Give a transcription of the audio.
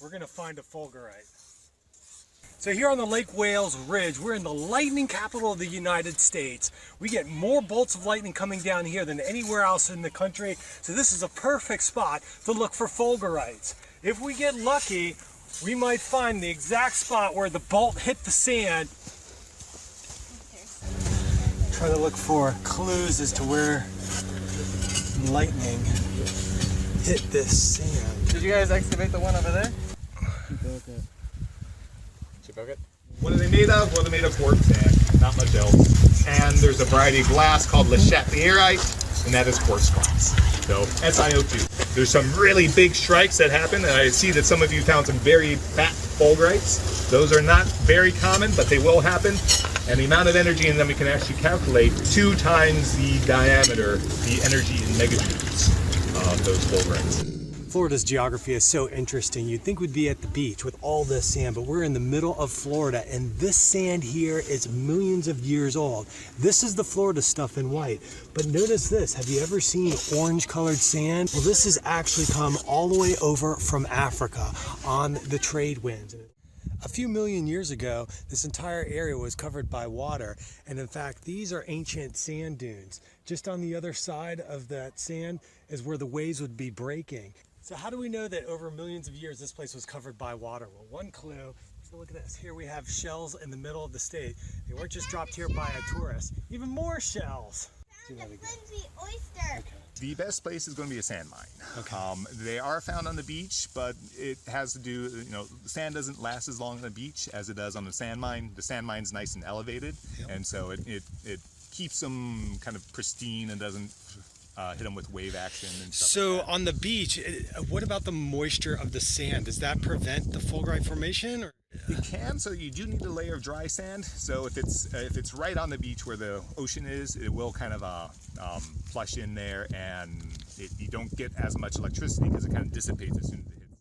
We're gonna find a fulgurite. So here on the Lake Wales Ridge, we're in the lightning capital of the United States. We get more bolts of lightning coming down here than anywhere else in the country. So this is a perfect spot to look for fulgurites. If we get lucky, we might find the exact spot where the bolt hit the sand. Try to look for clues as to where lightning hit this sand. Did you guys excavate the one over there? What are they made of? Well, they're made of quartz sand, not much else. And there's a variety of glass called Le Chatellierite, and that is quartz glass. So SiO2. There's some really big strikes that happen, and I see that some of you found some very fat fulgurites. Those are not very common, but they will happen. And the amount of energy in them, we can actually calculate 2 times the diameter, the energy in megajoules of those fulgurites. Florida's geography is so interesting. You'd think we'd be at the beach with all this sand, but we're in the middle of Florida, and this sand here is millions of years old. This is the Florida stuff in white. But notice this, have you ever seen orange colored sand? Well, this has actually come all the way over from Africa on the trade winds. A few million years ago, this entire area was covered by water, and in fact, these are ancient sand dunes. Just on the other side of that sand is where the waves would be breaking. So how do we know that over millions of years this place was covered by water? Well, one clue, so look at this. Here we have shells in the middle of the state. They weren't just dropped here by a tourist. Even more shells. Found a flimsy oyster. Okay. The best place is going to be a sand mine. Okay. They are found on the beach, but it has to do, the sand doesn't last as long on the beach as it does on the sand mine. The sand mine's nice and elevated, and so it keeps them kind of pristine and doesn't hit them with wave action and stuff. So like that. on the beach, what about the moisture of the sand? Does that prevent the fulgurite formation? Or? It can, so you do need a layer of dry sand. So if it's right on the beach where the ocean is, it will kind of flush in there, and you don't get as much electricity because it kind of dissipates as soon as it hits.